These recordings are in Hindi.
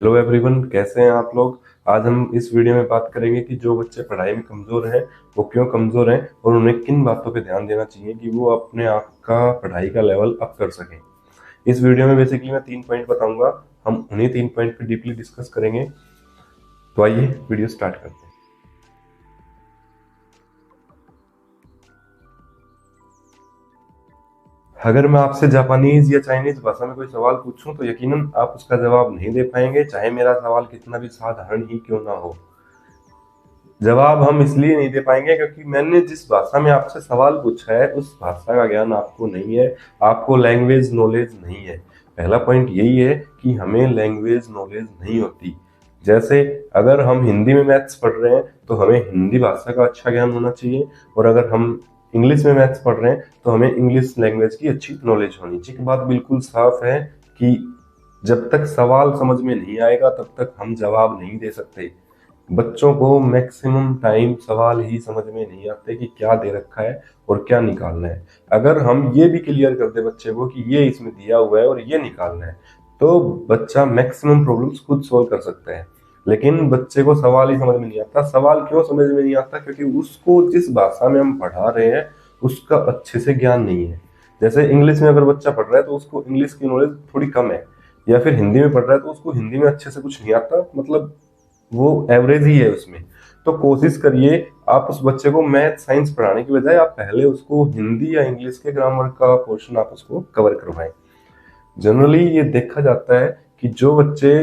हेलो एवरीवन, कैसे हैं आप लोग। आज हम इस वीडियो में बात करेंगे कि जो बच्चे पढ़ाई में कमज़ोर हैं वो क्यों कमज़ोर हैं और उन्हें किन बातों पे ध्यान देना चाहिए कि वो अपने आप का पढ़ाई का लेवल अप कर सकें। इस वीडियो में बेसिकली मैं 3 पॉइंट बताऊंगा। हम उन्हीं 3 पॉइंट पे डीपली डिस्कस करेंगे। तो आइए वीडियो स्टार्ट करते हैं। अगर मैं आपसे जापानीज या चाइनीज भाषा में कोई सवाल पूछूं तो यकीनन आप उसका जवाब नहीं दे पाएंगे, चाहे मेरा सवाल कितना भी साधारण ही क्यों ना हो। जवाब हम इसलिए नहीं दे पाएंगे क्योंकि मैंने जिस भाषा में आपसे सवाल पूछा है उस भाषा का ज्ञान आपको नहीं है, आपको लैंग्वेज नॉलेज नहीं है। पहला पॉइंट यही है कि हमें लैंग्वेज नॉलेज नहीं होती। जैसे अगर हम हिंदी में मैथ्स पढ़ रहे हैं तो हमें हिंदी भाषा का अच्छा ज्ञान होना चाहिए, और अगर हम इंग्लिश में मैथ्स पढ़ रहे हैं तो हमें इंग्लिश लैंग्वेज की अच्छी नॉलेज होनी चाहिए। बात बिल्कुल साफ है कि जब तक सवाल समझ में नहीं आएगा तब तक हम जवाब नहीं दे सकते। बच्चों को मैक्सिमम टाइम सवाल ही समझ में नहीं आते कि क्या दे रखा है और क्या निकालना है। अगर हम ये भी क्लियर कर दे बच्चे को कि ये इसमें दिया हुआ है और ये निकालना है तो बच्चा मैक्सिमम प्रॉब्लम्स खुद सॉल्व कर सकता है। लेकिन बच्चे को सवाल ही समझ में नहीं आता। सवाल क्यों समझ में नहीं आता? क्योंकि उसको जिस भाषा में हम पढ़ा रहे हैं उसका अच्छे से ज्ञान नहीं है। जैसे इंग्लिश में अगर बच्चा पढ़ रहा है तो उसको इंग्लिश की नॉलेज थोड़ी कम है, या फिर हिंदी में पढ़ रहा है तो उसको हिंदी में अच्छे से कुछ नहीं आता, मतलब वो एवरेज ही है उसमें। तो कोशिश करिए आप उस बच्चे को मैथ साइंस पढ़ाने की बजाय आप पहले उसको हिंदी या इंग्लिश के ग्रामर का पोर्शन आप उसको कवर करवाएं। जनरली ये देखा जाता है कि जो बच्चे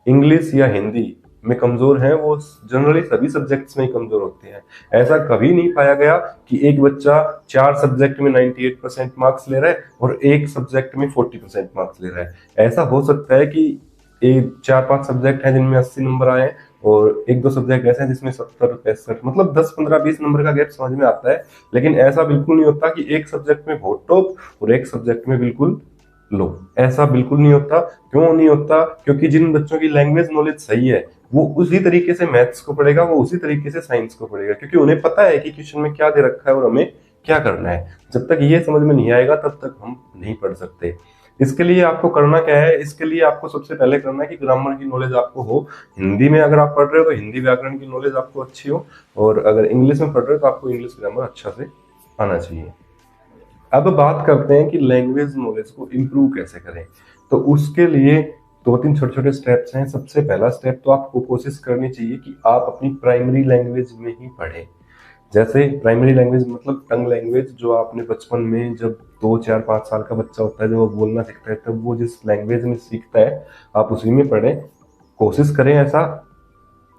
इंग्लिश या हिंदी में कमजोर हैं वो जनरली सभी सब्जेक्ट्स में ही कमजोर होते हैं। ऐसा कभी नहीं पाया गया कि एक बच्चा 4 सब्जेक्ट में 98% मार्क्स ले रहा है और एक सब्जेक्ट में 40% मार्क्स ले रहा है। ऐसा हो सकता है कि एक 4-5 सब्जेक्ट हैं जिनमें 80 नंबर आए और एक दो सब्जेक्ट ऐसे हैं जिसमें 70-65, मतलब 10-15-20 नंबर का गैप समझ में आता है। लेकिन ऐसा बिल्कुल नहीं होता कि एक सब्जेक्ट में बहुत टॉप और एक सब्जेक्ट में बिल्कुल लो। ऐसा बिल्कुल नहीं होता। क्यों नहीं होता? क्योंकि जिन बच्चों की लैंग्वेज नॉलेज सही है वो उसी तरीके से मैथ्स को पढ़ेगा, वो उसी तरीके से साइंस को पढ़ेगा, क्योंकि उन्हें पता है कि क्वेश्चन में क्या दे रखा है और हमें क्या करना है। जब तक ये समझ में नहीं आएगा तब तक हम नहीं पढ़ सकते। इसके लिए आपको करना क्या है? इसके लिए आपको सबसे पहले करना है कि ग्रामर की नॉलेज आपको हो। हिंदी में अगर आप पढ़ रहे हो तो हिंदी व्याकरण की नॉलेज आपको अच्छी हो, और अगर इंग्लिश में पढ़ रहे हो तो आपको इंग्लिश ग्रामर अच्छा से आना चाहिए। अब बात करते हैं कि लैंग्वेज नॉलेज को इम्प्रूव कैसे करें। तो उसके लिए 2-3 छोटे छोटे स्टेप्स हैं। सबसे पहला स्टेप तो आपको कोशिश करनी चाहिए कि आप अपनी प्राइमरी लैंग्वेज में ही पढ़ें। जैसे प्राइमरी लैंग्वेज मतलब टंग लैंग्वेज, जो आपने बचपन में जब 2-4-5 साल का बच्चा होता है जब वो बोलना सीखता है तब वो जिस लैंग्वेज में सीखता है आप उसी में पढ़ें। कोशिश करें ऐसा,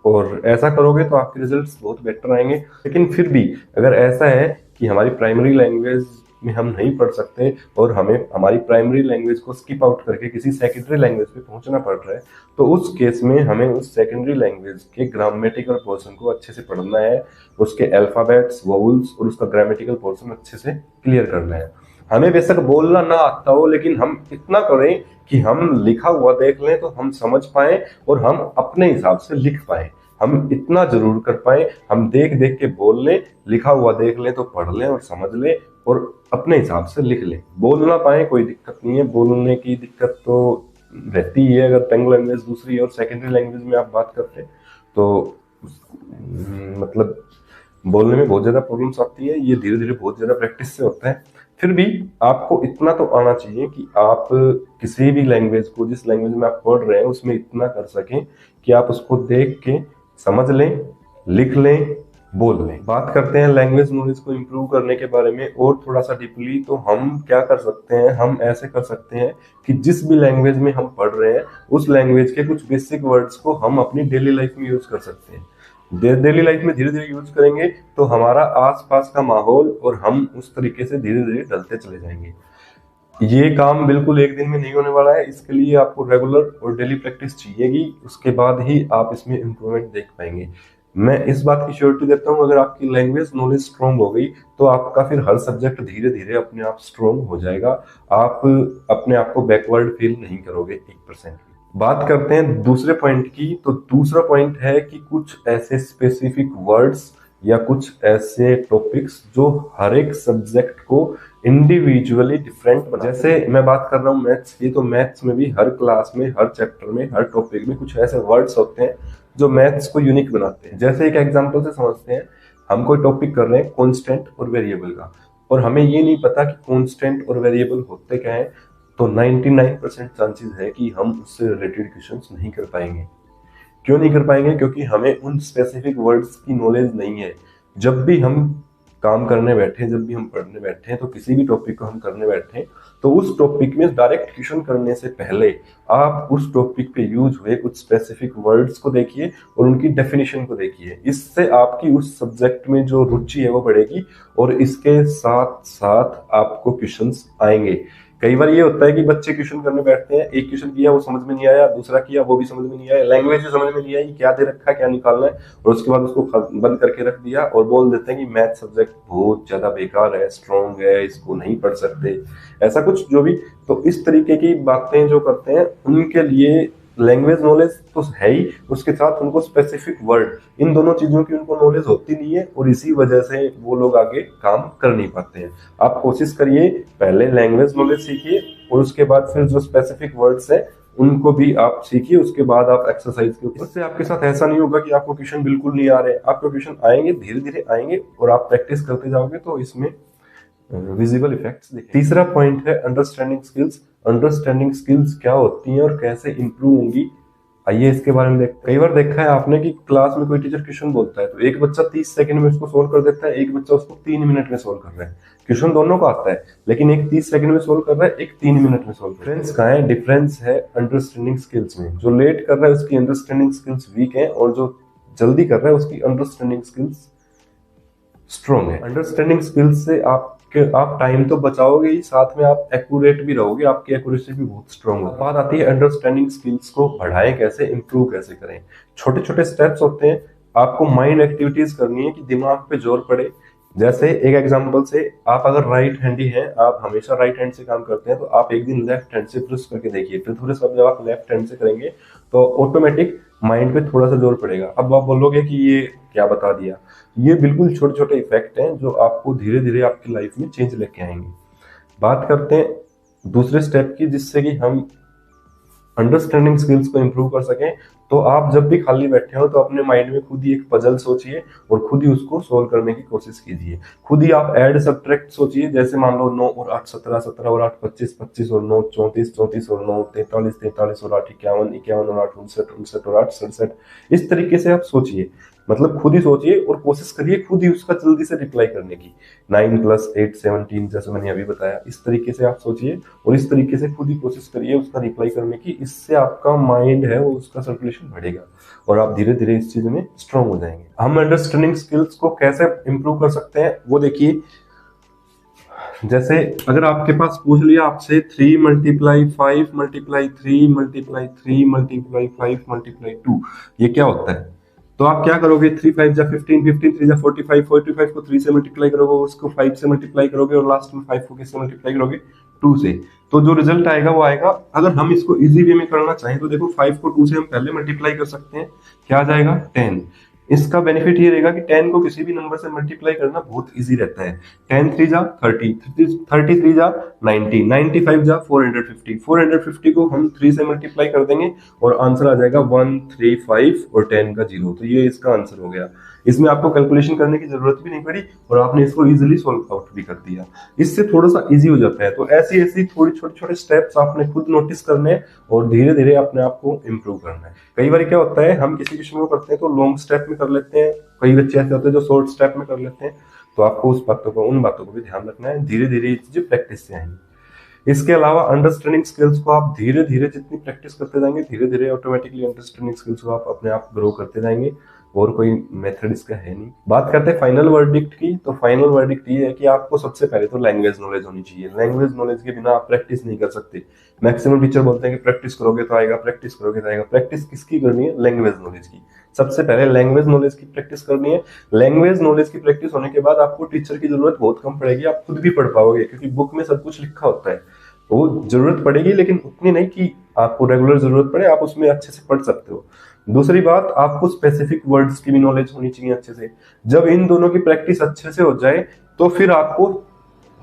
और ऐसा करोगे तो आपके रिजल्ट्स बहुत बेटर आएंगे। लेकिन फिर भी अगर ऐसा है कि हमारी प्राइमरी लैंग्वेज में हम नहीं पढ़ सकते और हमें हमारी प्राइमरी लैंग्वेज को स्किप आउट करके किसी सेकेंडरी लैंग्वेज पे पहुंचना पड़ रहा है, तो उस केस में हमें उस सेकेंडरी लैंग्वेज के ग्रामेटिकल पोर्शन को अच्छे से पढ़ना है। उसके अल्फाबेट्स, वोवल्स और उसका ग्रामेटिकल पोर्शन अच्छे से क्लियर करना है। हमें बेशक बोलना ना आता हो लेकिन हम इतना करें कि हम लिखा हुआ देख लें तो हम समझ पाए और हम अपने हिसाब से लिख पाए। हम इतना जरूर कर पाए, हम देख देख के बोल लें, लिखा हुआ देख लें तो पढ़ लें और समझ लें और अपने हिसाब से लिख लें। बोल ना पाए कोई दिक्कत नहीं है, बोलने की दिक्कत तो रहती है अगर टंग लैंग्वेज दूसरी और सेकेंडरी लैंग्वेज में आप बात करते हैं तो मतलब बोलने में बहुत ज्यादा प्रॉब्लम्स आती है। ये धीरे धीरे बहुत ज्यादा प्रैक्टिस से होता है। फिर भी आपको इतना तो आना चाहिए कि आप किसी भी लैंग्वेज को, जिस लैंग्वेज में आप पढ़ रहे हैं उसमें इतना कर सकें कि आप उसको देख के समझ लें, लिख लें, बोल लें। बात करते हैं लैंग्वेज नॉलेज को इम्प्रूव करने के बारे में और थोड़ा सा डीपली। तो हम क्या कर सकते हैं? हम ऐसे कर सकते हैं कि जिस भी लैंग्वेज में हम पढ़ रहे हैं उस लैंग्वेज के कुछ बेसिक वर्ड्स को हम अपनी डेली लाइफ में यूज कर सकते हैं। डेली लाइफ में धीरे धीरे यूज करेंगे तो हमारा आसपास का माहौल और हम उस तरीके से धीरे धीरे ढलते चले जाएंगे। ये काम बिल्कुल एक दिन में नहीं होने वाला है। इसके लिए आपको रेगुलर और डेली प्रैक्टिस चाहिएगी, उसके बाद ही आप इसमें इम्प्रूवमेंट देख पाएंगे। मैं इस बात की श्योरिटी देता हूँ अगर आपकी लैंग्वेज नॉलेज स्ट्रांग हो गई तो आपका फिर हर सब्जेक्ट धीरे धीरे अपने आप स्ट्रांग हो जाएगा। आप अपने आप को बैकवर्ड फील नहीं करोगे 1%। बात करते हैं दूसरे पॉइंट की। तो दूसरा पॉइंट है कि कुछ ऐसे स्पेसिफिक वर्ड्स या कुछ ऐसे टॉपिक्स जो हर एक सब्जेक्ट को इंडिविजुअली डिफरेंट बना। जैसे मैं बात कर रहा हूँ मैथ्स की, तो मैथ्स में भी हर क्लास में, हर चैप्टर में, हर टॉपिक में कुछ ऐसे वर्ड्स होते हैं जो मैथ्स को यूनिक बनाते हैं। जैसे एक एग्जांपल से समझते हैं, हम कोई टॉपिक कर रहे हैं कांस्टेंट और वेरिएबल का, और हमें ये नहीं पता कि कांस्टेंट और वेरिएबल होते क्या है, तो 99% चांसेस है कि हम उससे रिलेटेड क्वेश्चंस नहीं कर पाएंगे। क्यों नहीं कर पाएंगे? क्योंकि हमें उन स्पेसिफिक वर्ड्स की नॉलेज नहीं है। जब भी हम काम करने बैठे, जब भी हम पढ़ने बैठे, तो किसी भी टॉपिक को हम करने बैठे, तो उस टॉपिक में डायरेक्ट क्वेश्चन करने से पहले आप उस टॉपिक पे यूज हुए कुछ स्पेसिफिक वर्ड्स को देखिए और उनकी डेफिनेशन को देखिए। इससे आपकी उस सब्जेक्ट में जो रुचि है वो बढ़ेगी और इसके साथ साथ आपको क्वेश्चंस आएंगे। कई बार ये होता है कि बच्चे क्वेश्चन करने बैठते हैं, एक क्वेश्चन किया वो समझ में नहीं आया, दूसरा किया वो भी समझ में नहीं आया, लैंग्वेज भी समझ में नहीं आई, क्या दे रखा है, क्या निकालना है, और उसके बाद उसको बंद करके रख दिया और बोल देते हैं कि मैथ सब्जेक्ट बहुत ज्यादा बेकार है, स्ट्रॉन्ग है, इसको नहीं पढ़ सकते, ऐसा कुछ जो भी। तो इस तरीके की बातें जो करते हैं उनके लिए लैंग्वेज नॉलेज तो है ही, उसके साथ उनको स्पेसिफिक वर्ड, इन दोनों चीजों की उनको नॉलेज होती नहीं है और इसी वजह से वो लोग आगे काम कर नहीं पाते हैं। आप कोशिश करिए, पहले लैंग्वेज नॉलेज सीखिए और उसके बाद फिर जो स्पेसिफिक वर्ड्स है उनको भी आप सीखिए, उसके बाद आप एक्सरसाइज कीजिए। इससे आपके साथ ऐसा नहीं होगा कि आपको क्वेश्चन बिल्कुल नहीं आ रहे, आपको क्वेश्चन आएंगे, धीरे धीरे आएंगे और आप प्रैक्टिस करते जाओगे तो इसमें विजिबल इफेक्ट्स दिखेंगे। तीसरा पॉइंट है अंडरस्टैंडिंग स्किल्स। अंडरस्टैंडिंग स्किल्स क्या होती हैं और कैसे इंप्रूव होंगी, आइए इसके बारे में देख। कई बार देखा है आपने कि क्लास में कोई टीचर क्वेश्चन बोलता है तो एक बच्चा 30 सेकंड में उसको सोल्व कर देता है, एक बच्चा उसको 3 मिनट में सोल्व कर रहा है। क्वेश्चन दोनों का आता है, लेकिन एक 30 सेकंड में सोल्व कर रहा है, एक 3 मिनट में सोल्व कर रहा है। डिफरेंस कहाँ है? डिफरेंस है अंडरस्टैंडिंग स्किल्स में। जो लेट कर रहा है उसकी अंडरस्टैंडिंग स्किल्स वीक है और जो जल्दी कर रहा है उसकी अंडरस्टैंडिंग स्किल्स स्ट्रॉन्ग है। अंडरस्टैंडिंग स्किल्स से आप टाइम तो बचाओगे ही, साथ में आप एक्यूरेट भी रहोगे, आपकी एक्यूरेसी भी बहुत स्ट्रॉन्ग होगी। बात आती है अंडरस्टैंडिंग स्किल्स को बढ़ाएं कैसे, इंप्रूव कैसे करें। छोटे छोटे स्टेप्स होते हैं, आपको माइंड एक्टिविटीज करनी है कि दिमाग पे जोर पड़े। जैसे एक एग्जांपल से, आप अगर राइट हैंडी हैं, आप हमेशा राइट हैंड से काम करते हैं, तो आप एक दिन लेफ्ट हैंड से प्रेस करके देखिए। फिर थोड़े सब जब आप लेफ्ट हैंड से करेंगे तो ऑटोमेटिक माइंड पे थोड़ा सा जोर पड़ेगा। अब आप बोलोगे कि ये क्या बता दिया, ये बिल्कुल छोटे छोटे इफेक्ट हैं जो आपको धीरे धीरे आपकी लाइफ में चेंज लेके आएंगे। बात करते हैं दूसरे स्टेप की, जिससे कि हम अंडरस्टैंडिंग स्किल्स को इंप्रूव कर सकें। तो आप जब भी खाली बैठे हो तो अपने माइंड में खुद ही एक पजल सोचिए और खुद ही उसको सोल्व करने की कोशिश कीजिए। खुद ही आप ऐड सब्ट्रैक्ट सोचिए। जैसे मान लो 9 और 8 17, 17 और 8 25, 25 और 9 34, 34 और 9 43, 43 और 8 51, 51 और 8 59, 59 और 8 67। इस तरीके से आप सोचिए, मतलब खुद ही सोचिए और कोशिश करिए खुद ही उसका जल्दी से रिप्लाई करने की। 9 + 8 17, जैसे मैंने अभी बताया, इस तरीके से आप सोचिए और इस तरीके से खुद ही कोशिश करिए उसका रिप्लाई करने की। इससे आपका माइंड है वो, उसका सर्कुलेशन बढ़ेगा और आप धीरे धीरे इस चीज में स्ट्रांग हो जाएंगे। हम अंडरस्टैंडिंग स्किल्स को कैसे इंप्रूव कर सकते हैं वो देखिए। जैसे अगर आपके पास पूछ लिया आपसे 3 × 5 × 3 × 3 × 5 × 2, ये क्या होता है? तो आप क्या करोगे? 3 5 जा 15, 15 3 जा 45, 45 को 3 से मल्टीप्लाई करोगे, उसको 5 से मल्टीप्लाई करोगे और लास्ट में 5 को किससे मल्टीप्लाई करोगे? 2 से। तो जो रिजल्ट आएगा वो आएगा। अगर हम इसको इजी वे में करना चाहें तो देखो 5 को 2 से हम पहले मल्टीप्लाई कर सकते हैं, क्या आ जाएगा? 10। इसका बेनिफिट ये रहेगा कि 10 को किसी भी नंबर से मल्टीप्लाई करना बहुत इजी रहता है। 10 3 जा 30, 33 जा 90, 95 जा 450, 450 को हम 3 से मल्टीप्लाई कर देंगे और आंसर आ जाएगा 135 और 10 का 0। तो ये इसका आंसर हो गया। इसमें आपको कैलकुलेशन करने की जरूरत भी नहीं पड़ी और आपने इसको इजीली सॉल्व आउट भी कर दिया। इससे थोड़ा सा इजी हो जाता है। तो ऐसी ऐसी थोड़ी छोटे छोटे स्टेप्स आपने खुद नोटिस करने हैं और धीरे धीरे अपने आप को इम्प्रूव करना है। कई बार क्या होता है, हम किसी क्वेश्चन को करते हैं तो लॉन्ग स्टेप में कर लेते हैं, कई बच्चे ऐसे होते हैं जो शॉर्ट स्टेप में कर लेते हैं। तो आपको उन बातों को भी ध्यान रखना है। धीरे धीरे ये चीजें प्रैक्टिस से आएंगी। इसके अलावा अंडरस्टैंडिंग स्किल्स को आप धीरे धीरे जितनी प्रैक्टिस करते जाएंगे, धीरे धीरे ऑटोमेटिकली अंडरस्टैंडिंग स्किल्स को आप अपने आप ग्रो करते जाएंगे और कोई मेथड इसका है नहीं। बात करते हैं फाइनल वर्डिक्ट की। तो फाइनल वर्डिक्ट ये है कि आपको सबसे पहले तो लैंग्वेज नॉलेज होनी चाहिए। लैंग्वेज नॉलेज के बिना आप प्रैक्टिस नहीं कर सकते। मैक्सिमम टीचर बोलते हैं कि प्रैक्टिस करोगे तो आएगा, प्रैक्टिस करोगे तो आएगा। प्रैक्टिस किसकी करनी है? लैंग्वेज नॉलेज की। सबसे पहले लैंग्वेज नॉलेज की प्रैक्टिस करनी है। लैंग्वेज नॉलेज की प्रैक्टिस होने के बाद आपको टीचर की जरूरत बहुत कम पड़ेगी, आप खुद भी पढ़ पाओगे क्योंकि बुक में सब कुछ लिखा होता है। वो जरूरत पड़ेगी लेकिन उतनी नहीं कि आपको रेगुलर जरूरत पड़े, आप उसमें अच्छे से पढ़ सकते हो। दूसरी बात, आपको स्पेसिफिक वर्ड्स की भी नॉलेज होनी चाहिए अच्छे से। जब इन दोनों की प्रैक्टिस अच्छे से हो जाए तो फिर आपको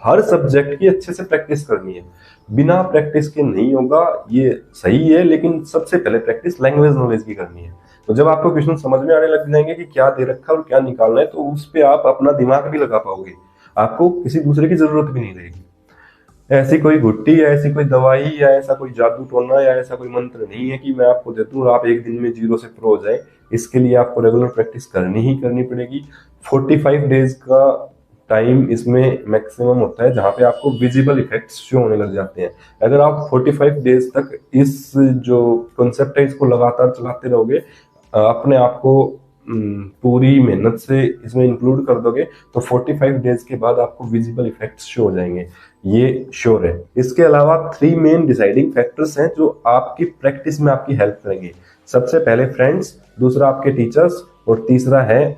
हर सब्जेक्ट की अच्छे से प्रैक्टिस करनी है। बिना प्रैक्टिस के नहीं होगा, ये सही है, लेकिन सबसे पहले प्रैक्टिस लैंग्वेज नॉलेज की करनी है। तो जब आपको क्वेश्चन समझ में आने लग जाएंगे कि क्या दे रखा है और क्या निकालना है, तो उस पर आप अपना दिमाग भी लगा पाओगे, आपको किसी दूसरे की जरूरत भी नहीं रहेगी। ऐसी कोई घुट्टी या ऐसी कोई दवाई या ऐसा कोई जादू टोना या ऐसा कोई मंत्र नहीं है कि मैं आपको दे दूं और आप एक दिन में जीरो से प्रो हो जाए। इसके लिए आपको रेगुलर प्रैक्टिस करनी ही करनी पड़ेगी। 45 डेज का टाइम इसमें मैक्सिमम होता है जहां पे आपको विजिबल इफेक्ट्स शो होने लग जाते हैं। अगर आप 45 डेज तक इस जो कॉन्सेप्ट है इसको लगातार चलाते रहोगे, अपने आप को पूरी मेहनत से इसमें इंक्लूड कर दोगे, तो 45 डेज के बाद आपको विजिबल इफेक्ट्स शो हो जाएंगे, ये श्योर है। इसके अलावा 3 मेन डिसाइडिंग फैक्टर्स हैं जो आपकी प्रैक्टिस में आपकी हेल्प करेंगे। सबसे पहले फ्रेंड्स, दूसरा आपके टीचर्स, और तीसरा है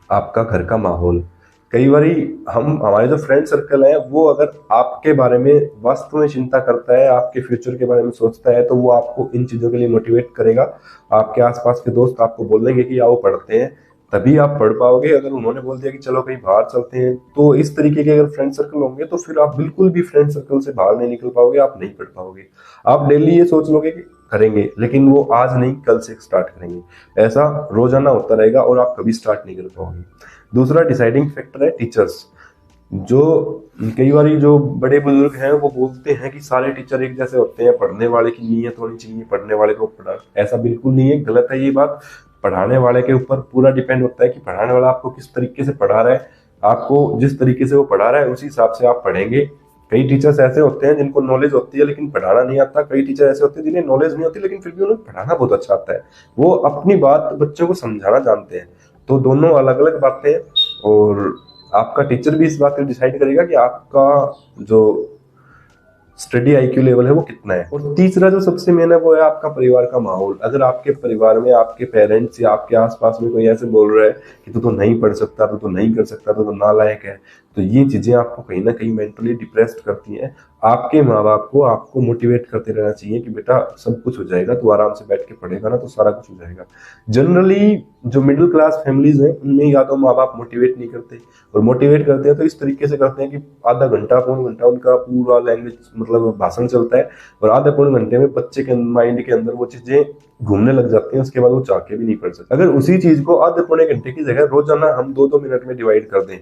आपका घर का माहौल। कई बारी हमारे जो फ्रेंड सर्कल है वो अगर आपके बारे में वास्तव में चिंता करता है, आपके फ्यूचर के बारे में सोचता है, तो वो आपको इन चीजों के लिए मोटिवेट करेगा। आपके आसपास के दोस्त आपको बोलेंगे कि आओ पढ़ते हैं, तभी आप पढ़ पाओगे। अगर उन्होंने बोल दिया कि चलो कहीं बाहर चलते हैं, तो इस तरीके के अगर फ्रेंड सर्कल होंगे तो फिर आप बिल्कुल भी फ्रेंड सर्कल से बाहर नहीं निकल पाओगे, आप नहीं पढ़ पाओगे। आप डेली ये सोच लोगे कि करेंगे, लेकिन वो आज नहीं कल से स्टार्ट करेंगे, ऐसा रोजाना होता रहेगा और आप कभी स्टार्ट नहीं कर पाओगे। दूसरा डिसाइडिंग फैक्टर है टीचर्स। जो कई बार जो बड़े बुजुर्ग हैं वो बोलते हैं कि सारे टीचर एक जैसे होते हैं, पढ़ने वाले की नीयत होनी चाहिए, पढ़ने वाले को पढ़ा। ऐसा बिल्कुल नहीं है, गलत है ये बात। पढ़ाने वाले के ऊपर पूरा डिपेंड होता है कि पढ़ाने वाला आपको किस तरीके से पढ़ा रहा है। आपको जिस तरीके से वो पढ़ा रहा है उसी हिसाब से आप पढ़ेंगे। कई टीचर्स ऐसे होते हैं जिनको नॉलेज होती है लेकिन पढ़ाना नहीं आता। कई टीचर ऐसे होते हैं जिन्हें नॉलेज नहीं होती लेकिन फिर भी उन्हें पढ़ाना बहुत अच्छा आता है, वो अपनी बात बच्चों को समझाना जानते हैं। तो दोनों अलग अलग बातें हैं, और आपका टीचर भी इस बात को डिसाइड करेगा कि आपका जो स्टडी आईक्यू लेवल है वो कितना है। और तीसरा जो सबसे मेन है वो है आपका परिवार का माहौल। अगर आपके परिवार में आपके पेरेंट्स या आपके आसपास में कोई ऐसे बोल रहा है कि तू तो नहीं पढ़ सकता, तू तो नहीं कर सकता, तू तो नालायक है, तो ये चीजें आपको कहीं ना कहीं मेंटली डिप्रेस्ड करती हैं। आपके माँ बाप को आपको मोटिवेट करते रहना चाहिए कि बेटा सब कुछ हो जाएगा, तू आराम से बैठ के पढ़ेगा ना तो सारा कुछ हो जाएगा। जनरली जो मिडिल क्लास फैमिलीज हैं उनमें या तो माँ बाप मोटिवेट नहीं करते, और मोटिवेट करते हैं तो इस तरीके से करते हैं कि आधा घंटा पौन घंटा उनका पूरा लैंग्वेज मतलब भाषण चलता है, और आधे पौन घंटे में बच्चे के माइंड के अंदर वो चीजें घूमने लग जाती हैं। उसके बाद वो चाह के भी नहीं पढ़ सकते। अगर उसी चीज को आधे पौने घंटे की जगह रोजाना हम 2-2 मिनट में डिवाइड कर दें,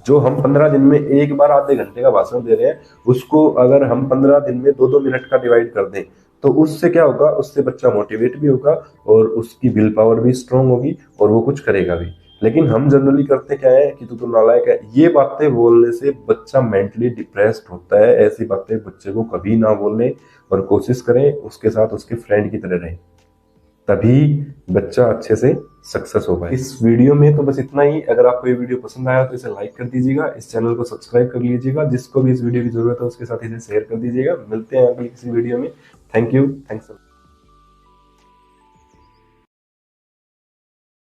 जो हम 15 दिन में एक बार आधे घंटे का भाषण दे रहे हैं उसको अगर हम 15 दिन में 2-2 मिनट का डिवाइड कर दें, तो उससे क्या होगा, उससे बच्चा मोटिवेट भी होगा और उसकी विल पावर भी स्ट्रांग होगी और वो कुछ करेगा भी। लेकिन हम जनरली करते क्या है कि तू तो नालायक है, ये बातें बोलने से बच्चा मेंटली डिप्रेस्ड होता है। ऐसी बातें बच्चे को कभी ना बोलने, और कोशिश करें उसके साथ उसके फ्रेंड की तरह रहें, तभी बच्चा अच्छे से सक्सेस हो पाए। इस वीडियो में तो बस इतना ही। अगर आपको ये वीडियो पसंद आया तो इसे लाइक कर दीजिएगा, इस चैनल को सब्सक्राइब कर लीजिएगा, जिसको भी इस वीडियो की जरूरत है उसके साथ इसे शेयर कर दीजिएगा। मिलते हैं अगली किसी वीडियो में। Thank you, thanks.